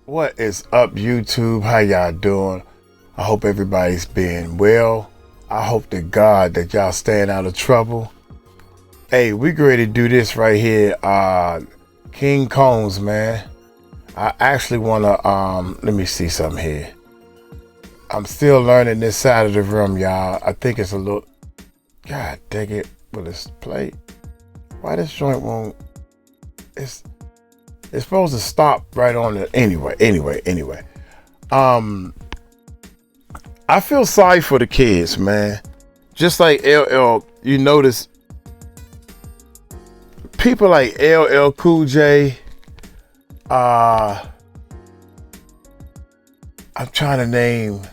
What is up, YouTube? How y'all doing? I hope everybody's been well. I hope to God that y'all staying out of trouble. Hey, we ready to do this right here. 𝗗𝗡𝗞𝗦, man. I actually want to, let me see something here. I'm still learning this side of the room, y'all. I think it's a little, God dang it. Will this play? Why this joint won't, it's supposed to stop right on it. Anyway. I feel sorry for the kids, man. Just like LL, you notice people like 𝗟𝗡𝗡𝗞𝗦, I'm trying to name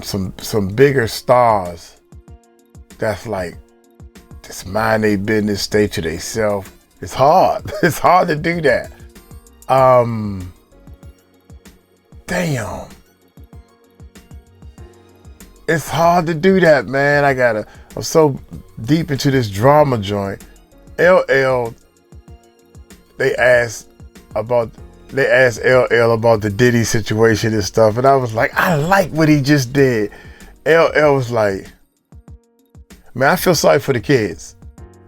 some bigger stars that's like just mind their business, stay to themselves. It's hard. It's hard to do that. Damn. It's hard to do that, man. I'm so deep into this drama joint. LL, they asked LL about the Diddy situation and stuff, and I was like, I like what he just did. LL was like, man, I feel sorry for the kids.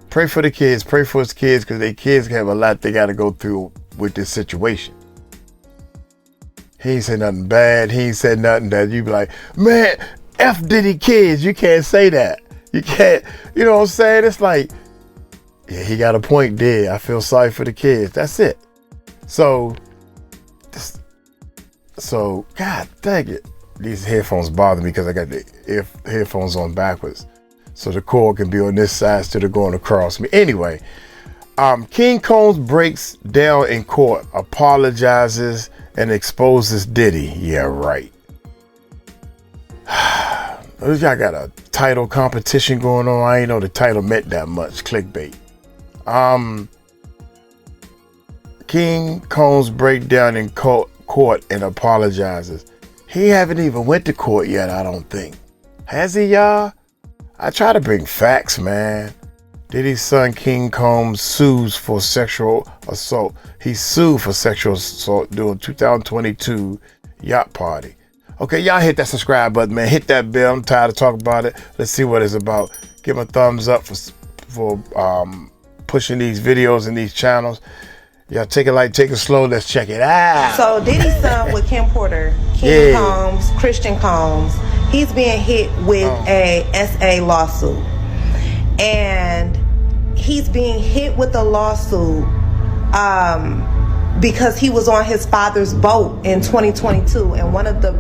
Pray for the kids, pray for his kids, because their kids have a lot they got to go through with this situation. He ain't said nothing bad. He ain't said nothing that you be like, man, F Diddy kids. You can't say that. You can't, you know what I'm saying? It's like, yeah, he got a point there. I feel sorry for the kids. That's it. So God dang it. These headphones bother me because I got the headphones on backwards. So the cord can be on this side instead of going across me. Anyway, 𝗗𝗡𝗞𝗦 breaks down in court, apologizes, and exposes Diddy. Yeah, right. Y'all got a title competition going on. I ain't know the title meant that much. Clickbait. 𝗗𝗡𝗞𝗦's breakdown in court and apologizes. He haven't even went to court yet, I don't think. Has he, y'all? I try to bring facts, man. Diddy's son 𝗗𝗡𝗞𝗦 sues for sexual assault. He sued for sexual assault during 2022 yacht party. Okay, y'all hit that subscribe button, man. Hit that bell. I'm tired of talking about it. Let's see what it's about. Give him a thumbs up for pushing these videos and these channels. Y'all take it light, take it slow. Let's check it out. So Diddy's son with Kim Porter, 𝗗𝗡𝗞𝗦, Christian Combs, he's being hit with a SA lawsuit. And he's being hit with a lawsuit because he was on his father's boat in 2022. And one of the...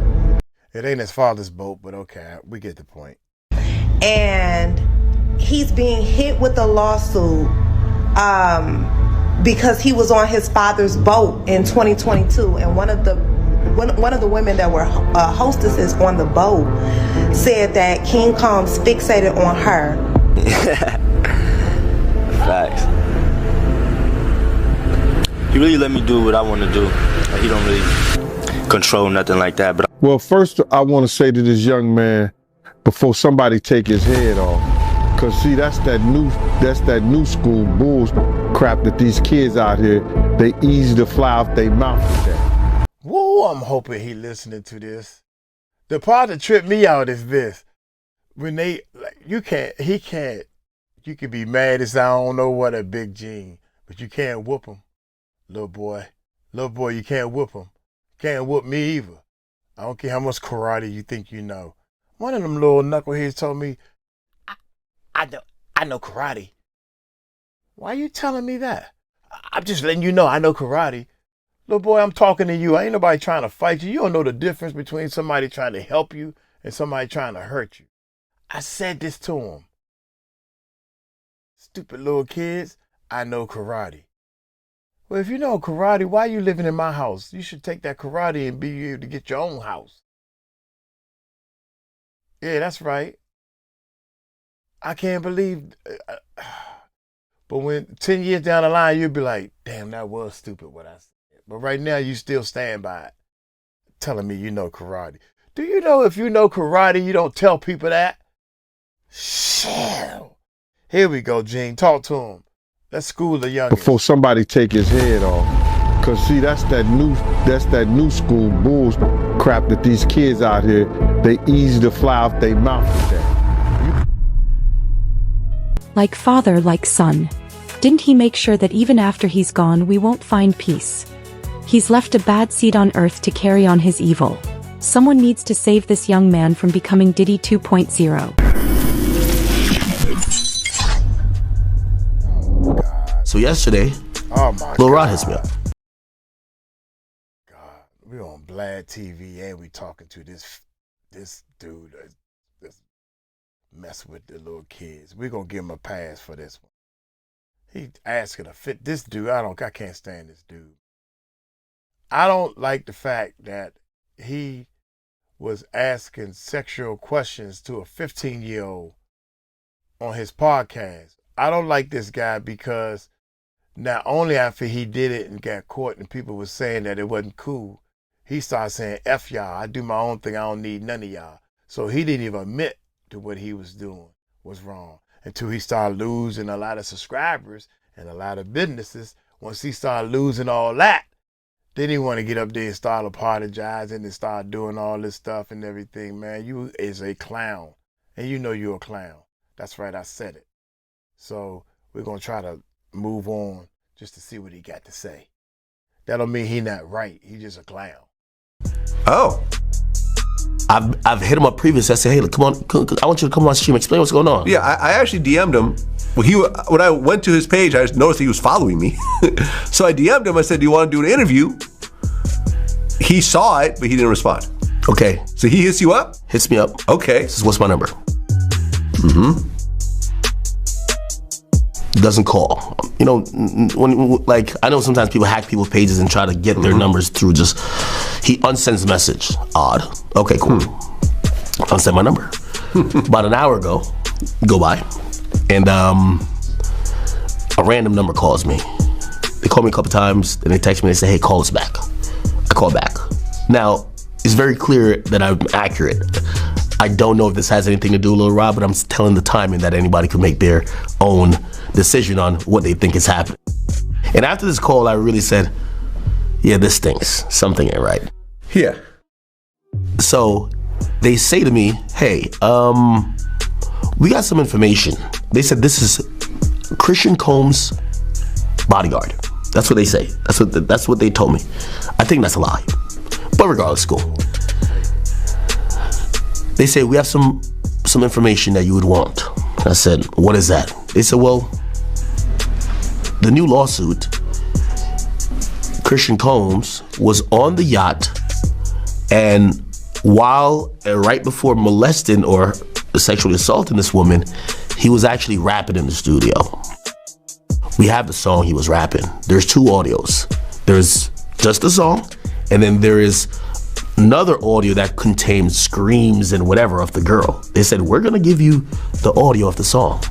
It ain't his father's boat, but okay, we get the point. And he's being hit with a lawsuit because he was on his father's boat in 2022, and one of the women that were hostesses on the boat said that 𝗗𝗡𝗞𝗦's fixated on her. Facts. He really let me do what I want to do. Like, he don't really control nothing like that. But well, first I want to say to this young man, before somebody take his head off, because see, that's that new school bull crap that these kids out here, they easy to fly off their mouth with that. Whoa, I'm hoping he listening to this. The part that tripped me out is this. When they, like, you can be mad as I don't know what a big gene, but you can't whoop him, little boy. Little boy, you can't whoop him. Can't whoop me either. I don't care how much karate you think you know. One of them little knuckleheads told me, I know karate. Why are you telling me that? I'm just letting you know I know karate. Little boy, I'm talking to you. Ain't nobody trying to fight you. You don't know the difference between somebody trying to help you and somebody trying to hurt you. I said this to him. Stupid little kids, I know karate. Well, if you know karate, why are you living in my house? You should take that karate and be able to get your own house. Yeah, that's right. I can't believe, but when 10 years down the line, you'll be like, damn, that was stupid what I said. But right now, you still stand by it, telling me you know karate. Do you know if you know karate, you don't tell people that? Shit. Here we go, Gene. Talk to him. Let's school the youngest. Before somebody take his head off, Cause see, that's that new school bulls crap that these kids out here, they easy to fly off their mouth with that. Like father, like son. Didn't he make sure that even after he's gone we won't find peace? He's left a bad seed on earth to carry on his evil. Someone needs to save this young man from becoming Diddy 2.0. So yesterday, Lil Rod hits me up. God, we on Vlad TV and we talking to this dude that's mess with the little kids. We gonna give him a pass for this one. He asking to fit this dude. I can't stand this dude. I don't like the fact that he was asking sexual questions to a 15-year-old on his podcast. I don't like this guy because not only after he did it and got caught and people were saying that it wasn't cool, he started saying, F y'all, I do my own thing, I don't need none of y'all. So he didn't even admit to what he was doing was wrong until he started losing a lot of subscribers and a lot of businesses. Once he started losing all that, then he want to get up there and start apologizing and start doing all this stuff and everything. Man, you is a clown. And you know you're a clown. That's right, I said it. So we're going to try to move on just to see what he got to say. That don't mean he not right. He just a clown. Oh. I've hit him up previously. I said, hey, look, come on, I want you to come on stream, explain what's going on. Yeah, I actually DM'd him. When I went to his page, I just noticed he was following me. So I DM'd him. I said, do you want to do an interview? He saw it, but he didn't respond. Okay. So he hits you up? Hits me up. Okay. This is what's my number. Doesn't call. You know, like, I know sometimes people hack people's pages and try to get their numbers through just, he unsends message. Odd. Okay, cool. Unsend my number. About an hour ago, go by, and a random number calls me. They call me a couple times, then they text me, they say, hey, call us back. I call back. Now, it's very clear that I'm accurate. I don't know if this has anything to do with Lil Rod, but I'm telling the timing that anybody can make their own decision on what they think is happening. And after this call, I really said, yeah, this stinks. Something ain't right. Yeah. So they say to me, hey, we got some information. They said this is 𝗟𝗡𝗏𝗡𝗅's bodyguard. That's what they say. That's what they told me. I think that's a lie. But regardless, cool. They say, we have some information that you would want. I said, what is that? They said, well, the new lawsuit, 𝗟𝗡𝗏𝗡𝗞𝗦 was on the yacht, and while right before molesting or sexually assaulting this woman, he was actually rapping in the studio. We have the song he was rapping. There's two audios. There's just the song, and then there is another audio that contains screams and whatever of the girl. They said, we're gonna give you the audio of the song.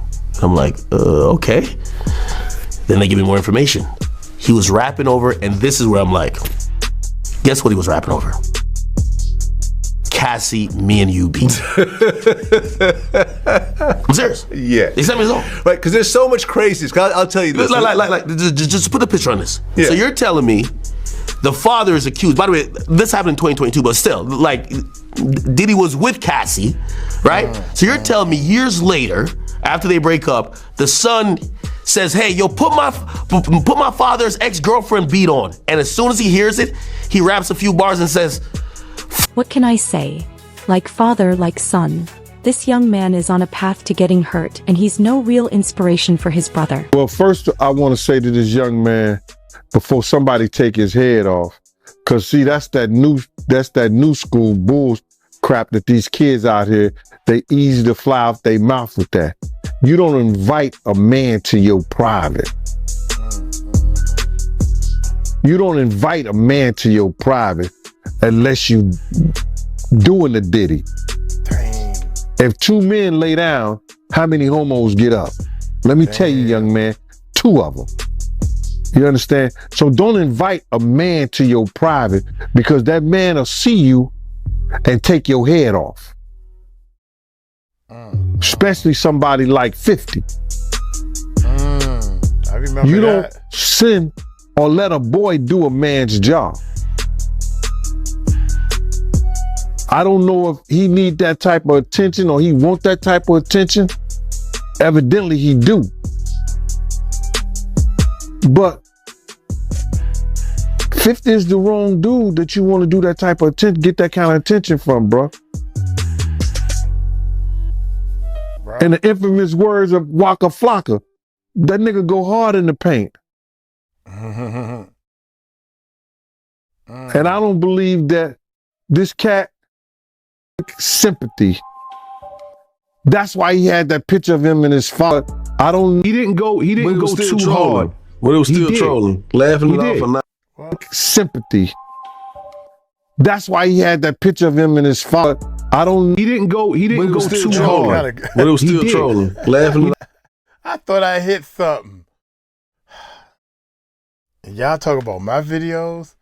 I'm like, okay. Then they give me more information. He was rapping over, and this is where I'm like, guess what he was rapping over? Cassie, me and you beat. I'm serious. Yeah. They sent me the song. Right, because there's so much crazy. I'll tell you this. Just put a picture on this. Yeah. So you're telling me the father is accused. By the way, this happened in 2022, but still, like, Diddy was with Cassie, right? So you're telling me years later, after they break up, the son says, hey, yo, put my father's ex-girlfriend beat on. And as soon as he hears it, he raps a few bars and says, What can I say? Like father, like son. This young man is on a path to getting hurt, and he's no real inspiration for his brother. Well, first, I want to say to this young man, before somebody take his head off, because see, that's that new school bulls crap that these kids out here, they easy to fly off their mouth with that. You don't invite a man to your private. You don't invite a man to your private unless you doing the Diddy. Dang. If two men lay down, how many homos get up? Let me tell you, young man, 2 of them. You understand? So don't invite a man to your private, because that man will see you and take your head off. Especially somebody like 50. I remember You don't that. send or let a boy do a man's job. I don't know if he need that type of attention or he want that type of attention. Evidently he do. But 50 is the wrong dude that you want to do that type of attention, get that kind of attention from, bro. In the infamous words of Waka Flocka, that nigga go hard in the paint. And I don't believe that this cat sympathy. That's why he had that picture of him and his father. He didn't go too hard. But it was still trolling, laughing it off or not. Sympathy. That's why he had that picture of him and his father. He didn't go too hard. But it was still trolling, laughing it off. I thought I hit something. And y'all talk about my videos,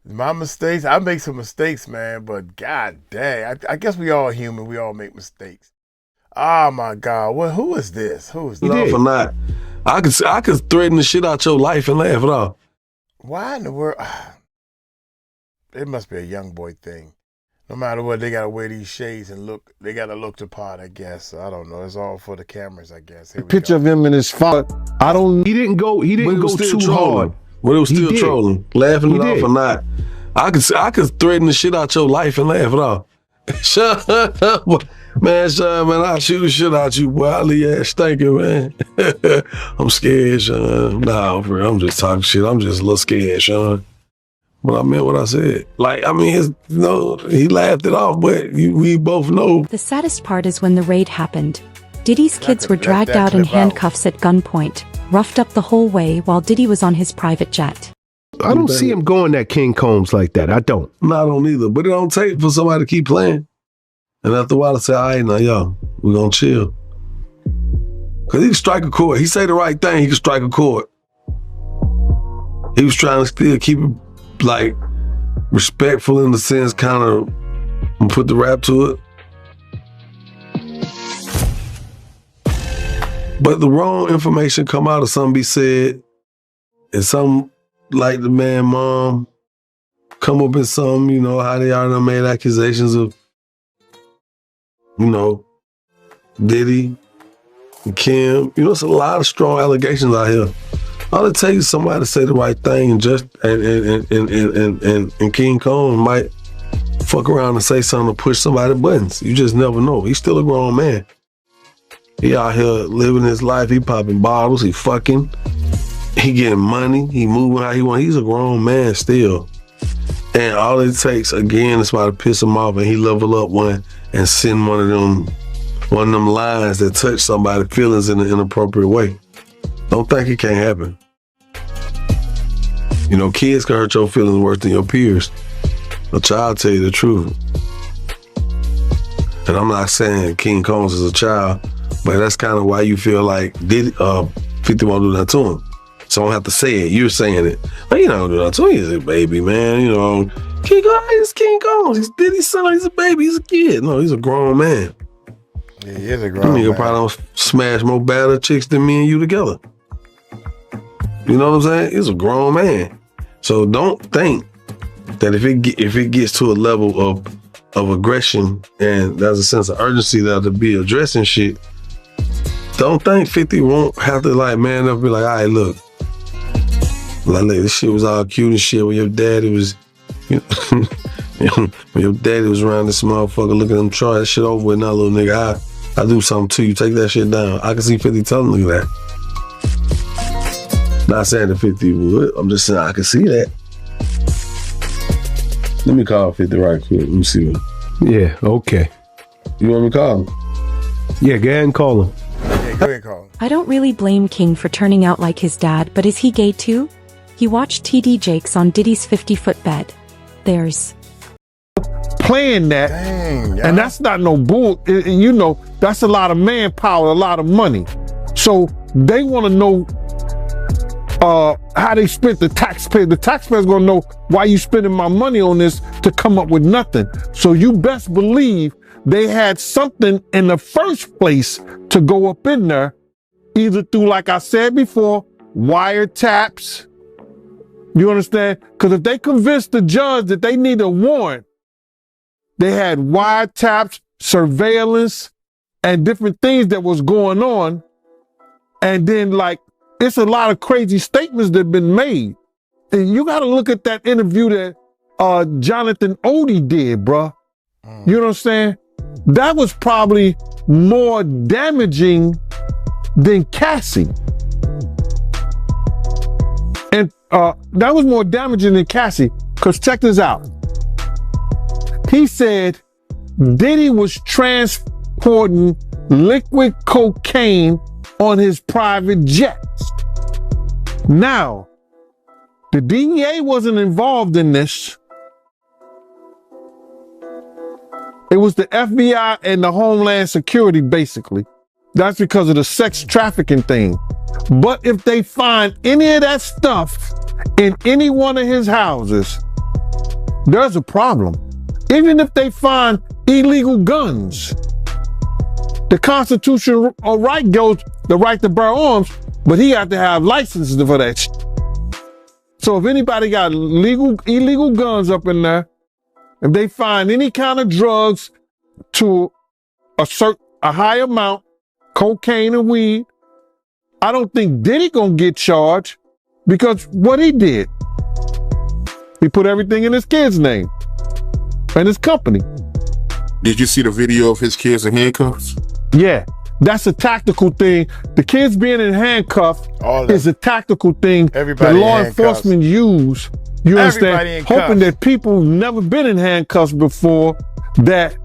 my mistakes. I make some mistakes, man, but god dang. I guess we all human. We all make mistakes. Oh my God. Who is this? Who is this? Off or not. I could threaten the shit out your life and laugh it off. Why in the world? It must be a young boy thing. No matter what, they gotta wear these shades and look. They gotta look the part, I guess. I don't know. It's all for the cameras, I guess. Here we picture go. of him and his father. He didn't go too hard. But it was still trolling, laughing it off or not. I could threaten the shit out your life and laugh it off. Shut up, man. Son, man, I'll shoot the shit out you, boy. I'll leave your ass stinking, man. I'm scared, Sean. Nah, bro, I'm just talking shit. I'm just a little scared, Sean. But I meant what I said. Like, I mean, he laughed it off, but we both know. The saddest part is when the raid happened. Diddy's kids were dragged out in handcuffs at gunpoint, roughed up the whole way while Diddy was on his private jet. I don't see him going at King Combs like that. I don't. No, I don't either. But it don't take for somebody to keep playing. And after a while, I say, all right, now, yo, we're going to chill. Because he can strike a chord. He say the right thing, he can strike a chord. He was trying to still keep it, like, respectful in the sense, kind of put the rap to it. But the wrong information come out or something be said, and some, like the man mom, come up in some, you know, how they already made accusations of, you know, Diddy and Kim. You know, it's a lot of strong allegations out here. All it takes is somebody to say the right thing, and King Kong might fuck around and say something to push somebody's buttons. You just never know. He's still a grown man. He out here living his life. He popping bottles. He fucking. He getting money. He moving how he want. He's a grown man still. And all it takes, again, is somebody to piss him off and he level up one and send one of them lines that touch somebody's feelings in an inappropriate way. Don't think it can't happen. You know, kids can hurt your feelings worse than your peers. A child tell you the truth. And I'm not saying King Combs is a child, but that's kind of why you feel like 50 won't do that to him. So I don't have to say it. You're saying it. But you know, do that to him. He's a baby, man. You know, King Combs. He's Diddy's son. He's a baby. He's a kid. No, he's a grown man. Yeah, he is a grown man. Nigga probably don't smash more badder chicks than me and you together. You know what I'm saying? He's a grown man. So don't think that if it gets to a level of aggression and there's a sense of urgency that'll be addressing shit, don't think 50 won't have to like man up and be like, all right, look, this shit was all cute and shit when your daddy was, you know, when your daddy was around this motherfucker looking at him try that shit over with now, little nigga, I do something to you, take that shit down. I can see 50 telling you that. Not saying that 50 would, I'm just saying I can see that. Let me call 50 right quick, let me see what. Yeah, okay. You want me to call him? Yeah, go ahead and call him. Yeah, go ahead and call him. I don't really blame King for turning out like his dad, but is he gay too? He watched TD Jakes on Diddy's 50-foot bed. There's playing that, Dang, and that's not no bull. You know, that's a lot of manpower, a lot of money. So they want to know how they spent the taxpayer. The taxpayer's gonna know why you spending my money on this to come up with nothing. So you best believe they had something in the first place to go up in there, either through, like I said before, wiretaps, You understand? Because if they convinced the judge that they need a warrant, they had wiretaps, surveillance, and different things that was going on. And then, like, it's a lot of crazy statements that have been made. And you got to look at that interview that Jonathan Odie did, bruh. You know what I'm saying? That was probably more damaging than Cassie. And that was more damaging than Cassie, because check this out. He said Diddy was transporting liquid cocaine on his private jets. Now, the DEA wasn't involved in this. It was the FBI and the Homeland Security, basically. That's because of the sex trafficking thing. But if they find any of that stuff in any one of his houses, there's a problem. Even if they find illegal guns, the constitutional right goes the right to bear arms, but he had to have licenses for that shit. So if anybody got illegal guns up in there, if they find any kind of drugs to a high amount, cocaine and weed, I don't think Diddy gonna get charged, because what he did, he put everything in his kid's name and his company. Did you see the video of his kids in handcuffs? Yeah, that's a tactical thing. The kids being in handcuffs is a tactical thing that law enforcement use. You understand? Hoping that people who've never been in handcuffs before, that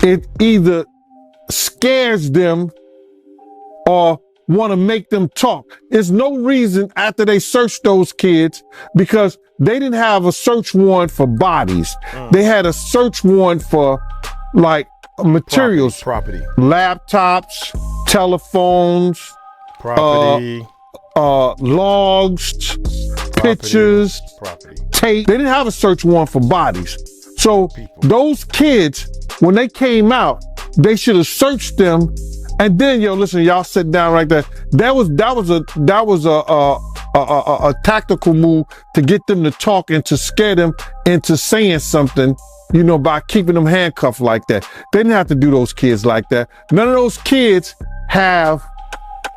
it either scares them or want to make them talk. There's no reason after they searched those kids, because they didn't have a search warrant for bodies. They had a search warrant for like materials, property, laptops, telephones, property, logs, pictures, tape. They didn't have a search warrant for bodies. So those kids, when they came out, they should have searched them. And then, yo, listen, y'all sit down right there. That was a tactical move to get them to talk and to scare them into saying something, you know, by keeping them handcuffed like that. They didn't have to do those kids like that. None of those kids have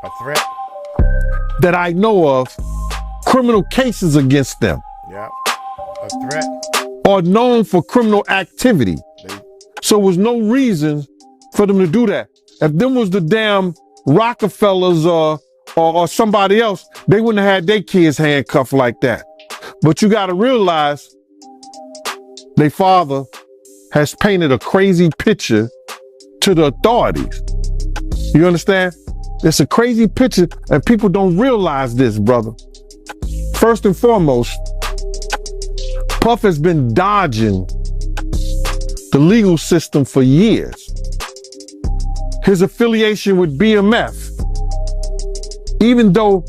a threat that I know of, criminal cases against them. Yeah, a threat. Or known for criminal activity. So there was no reason for them to do that. If them was the damn Rockefellers or somebody else, they wouldn't have had their kids handcuffed like that. But you got to realize their father has painted a crazy picture to the authorities. You understand? It's a crazy picture, and people don't realize this, brother. First and foremost, Puff has been dodging the legal system for years. His affiliation with BMF, even though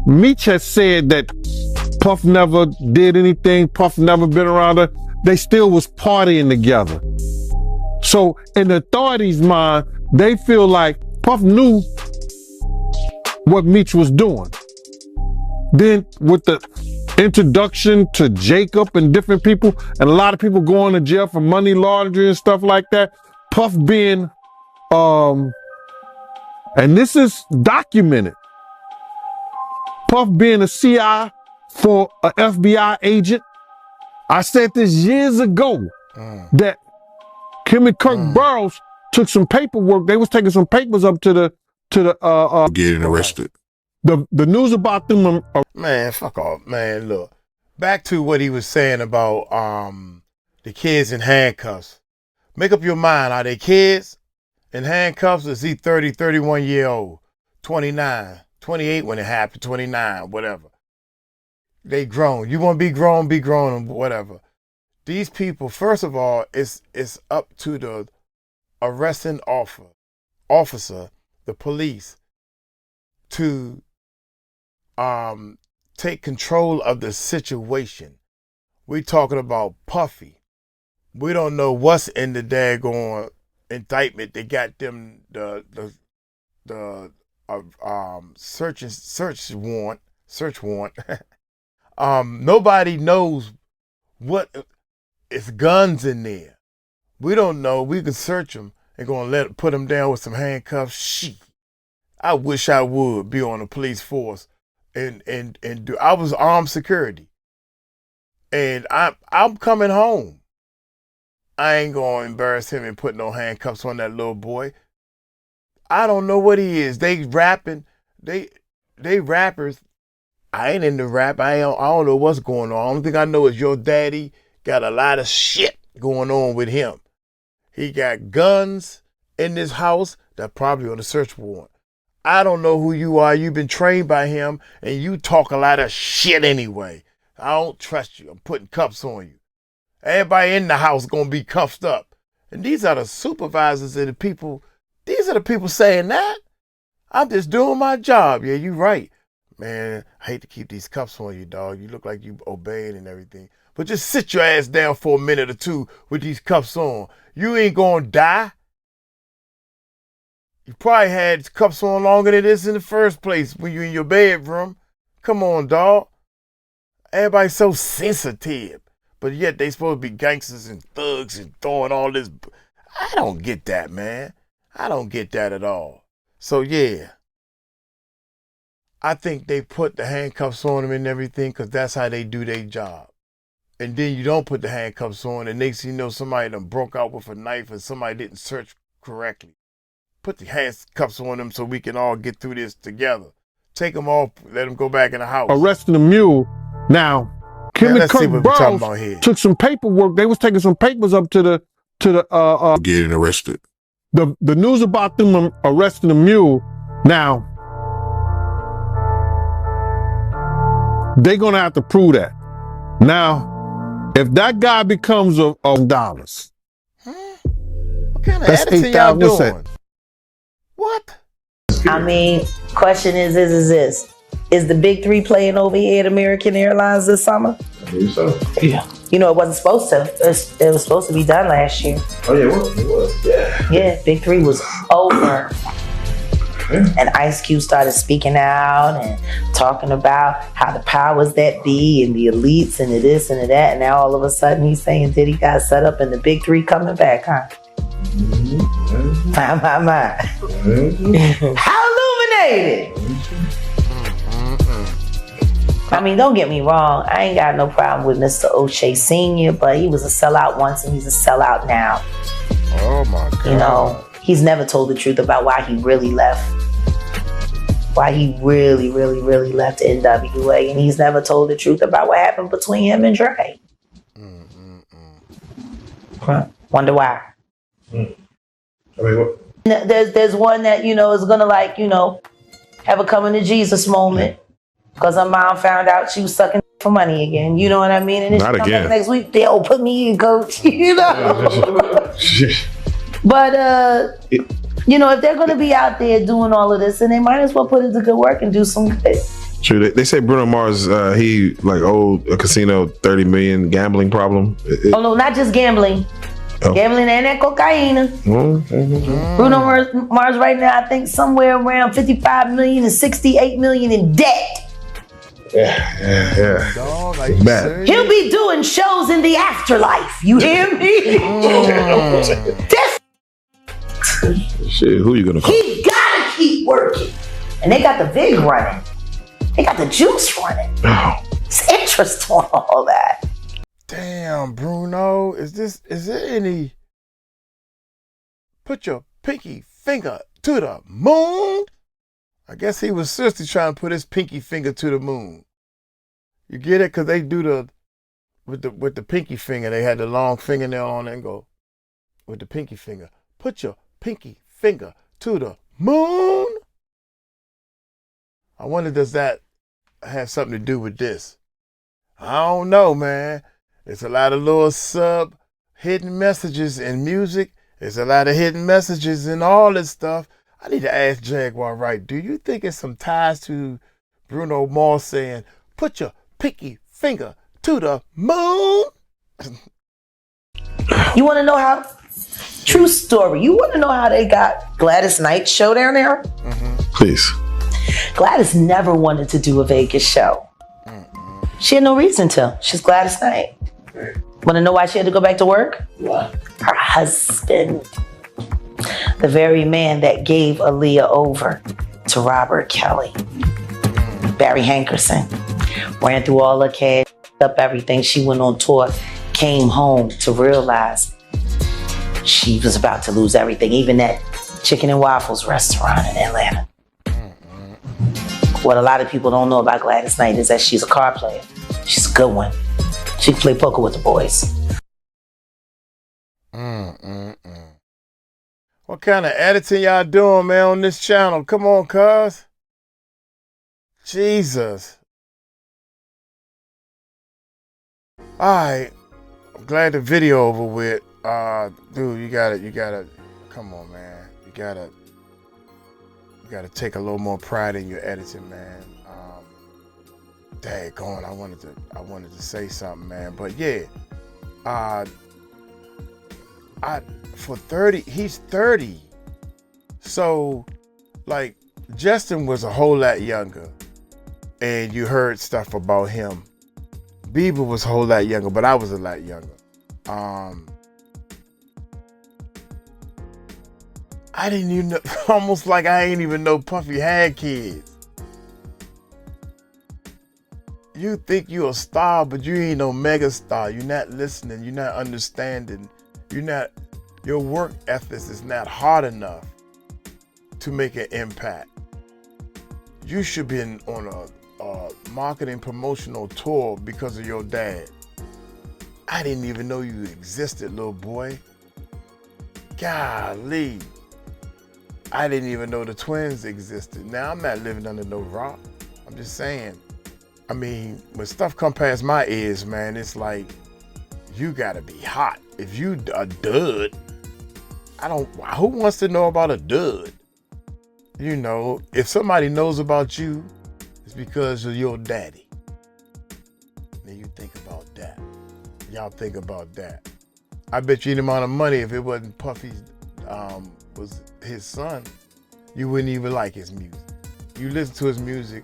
Meech has said that Puff never did anything, Puff never been around her, they still was partying together. So in the authorities' mind, they feel like Puff knew what Meech was doing. Then with the introduction to Jacob and different people, and a lot of people going to jail for money laundering and stuff like that, Puff being and this is documented, Puff being a CI for an FBI agent. I said this years ago that him and Kirk Burroughs took some paperwork. They was taking some papers up to the getting arrested. The news about them. Man, fuck off, man. Look, back to what he was saying about the kids in handcuffs. Make up your mind. Are they kids in handcuffs? Is he 30, 31 year old, 29, 28 when it happened, 29, whatever. They grown. You want to be grown, and whatever. These people, first of all, it's up to the arresting officer, the police, to take control of the situation. We talking about Puffy. We don't know what's in the daggone indictment. They got them the search warrant Nobody knows what it's guns in there. We don't know. We could search them and put them down with some handcuffs. Shit. I wish I would be on the police force and do. I was armed security, and I'm coming home. I ain't gonna embarrass him and put no handcuffs on that little boy. I don't know what he is. They rapping. They rappers. I ain't into rap. I don't know what's going on. The only thing I know is your daddy got a lot of shit going on with him. He got guns in this house that probably on a search warrant. I don't know who you are. You've been trained by him, and you talk a lot of shit anyway. I don't trust you. I'm putting cuffs on you. Everybody in the house gonna be cuffed up. And these are the supervisors and the people. These are the people saying that. I'm just doing my job. Yeah, you right. Man, I hate to keep these cuffs on you, dog. You look like you obeying and everything. But just sit your ass down for a minute or two with these cuffs on. You ain't gonna die. You probably had cuffs on longer than this in the first place when you in your bedroom. Come on, dog. Everybody's so sensitive. But yet they supposed to be gangsters and thugs and throwing all this. I don't get that, man. I don't get that at all. So yeah, I think they put the handcuffs on them and everything because that's how they do their job. And then you don't put the handcuffs on, and next thing you know, somebody done broke out with a knife and somebody didn't search correctly. Put the handcuffs on them so we can all get through this together. Take them off, let them go back in the house. Arresting the mule. Now, Kimmy Kirk Burrows took some paperwork. They was taking some papers up to the getting arrested. The news about them arresting the mule. Now, they're gonna have to prove that. Now, if that guy becomes a $1, what kind of that's editing y'all doing? $8,000. What? I mean, question is this. Is the big three playing over here at American Airlines this summer? I believe so. Yeah. You know, it wasn't supposed to. It was supposed to be done last year. Oh, yeah, it was. Yeah. Yeah, big three was over. And Ice Cube started speaking out and talking about how the powers that be and the elites and the this and the that. And now all of a sudden he's saying Diddy got set up and the big three coming back, huh? Mm-hmm. My. Mm-hmm. How illuminated! I mean, don't get me wrong. I ain't got no problem with Mr. O'Shea Sr., but he was a sellout once and he's a sellout now. Oh my God. You know, he's never told the truth about why he really left. Why he really left NWA. And he's never told the truth about what happened between him and Dre. Wonder why. I mean, what? There's one that, you know, is gonna like, you know, have a coming to Jesus moment. Because her mom found out she was sucking for money again. You know what I mean? And then Not she comes again. back next week, they'll put me in, coach. You know? But, you know, if they're going to be out there doing all of this, then they might as well put it to good work and do some good. True. They say Bruno Mars, he like owed a casino $30 million gambling problem. Oh, no, not just gambling. Oh. Gambling and that cocaine. Bruno Mars right now, I think somewhere around 55 million and 68 million in debt. Yeah. Dog, Bad. He'll be doing shows in the afterlife. You hear me? Shit, who you gonna call? He gotta keep working. And they got the VIG running. They got the juice running. It's interest on all that. Damn, Bruno. Is there any? Put your pinky finger to the moon. I guess he was seriously trying to put his pinky finger to the moon. You get it? Because they do with the pinky finger. They had the long fingernail on it and go with the pinky finger. Put your pinky finger to the moon. I wonder, does that have something to do with this? I don't know, man. There's a lot of little hidden messages in music. There's a lot of hidden messages in all this stuff. I need to ask Jaguar, right? Do you think it's some ties to Bruno Mars saying, put your pinky finger to the moon? You want to know how? True story. You want to know how they got Gladys Knight's show down there? Please. Gladys never wanted to do a Vegas show. She had no reason to. She's Gladys Knight. Want to know why she had to go back to work? Why? Her husband. The very man that gave Aaliyah over to Robert Kelly. Barry Hankerson. Ran through all her cash, up everything. She went on tour, came home to realize she was about to lose everything, even that chicken and waffles restaurant in Atlanta. What a lot of people don't know about Gladys Knight is that she's a card player. She's a good one. She can play poker with the boys. What kind of editing y'all doing, man, on this channel? Come on, cuz. Jesus. Alright. I'm glad the video over with. Dude, you gotta, come on, man. You gotta take a little more pride in your editing, man. Daggone, I wanted to say something, man. But yeah, for 30, he's 30. So, like, Justin was a whole lot younger, and you heard stuff about him. Bieber was a whole lot younger, but I was a lot younger. I didn't even know, almost like I ain't even know Puffy had kids. You think you a star, but you ain't no mega star. You're not listening. You're not understanding. Your work ethics is not hard enough to make an impact. You should be on a marketing promotional tour because of your dad. I didn't even know you existed, little boy. Golly. I didn't even know the twins existed. Now, I'm not living under no rock. I'm just saying. I mean, when stuff come past my ears, man, it's like, you gotta be hot. If you a dud, who wants to know about a dud? You know, if somebody knows about you, it's because of your daddy. Now you think about that. Y'all think about that. I bet you any amount of money, if it wasn't Puffy's, was his son, you wouldn't even like his music. You listen to his music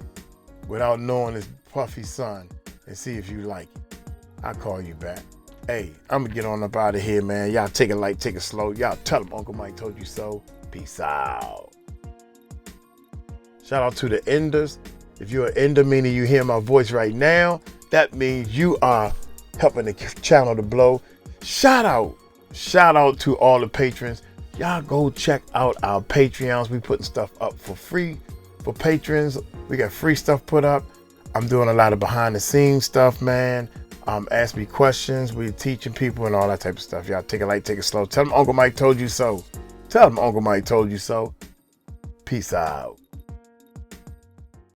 without knowing it's Puffy's son and see if you like it. I'll call you back. Hey, I'm gonna get on up out of here, man. Y'all take it light, take it slow. Y'all tell them Uncle Mike told you so. Peace out. Shout out to the enders. If you're an ender, meaning you hear my voice right now, that means you are helping the channel to blow. Shout out to all the patrons. Y'all go check out our Patreons. We putting stuff up for free for patrons. We got free stuff put up. I'm doing a lot of behind the scenes stuff, man. Ask me questions. We're teaching people and all that type of stuff. Y'all take it light, take it slow. Tell them Uncle Mike told you so. Tell them Uncle Mike told you so. Peace out.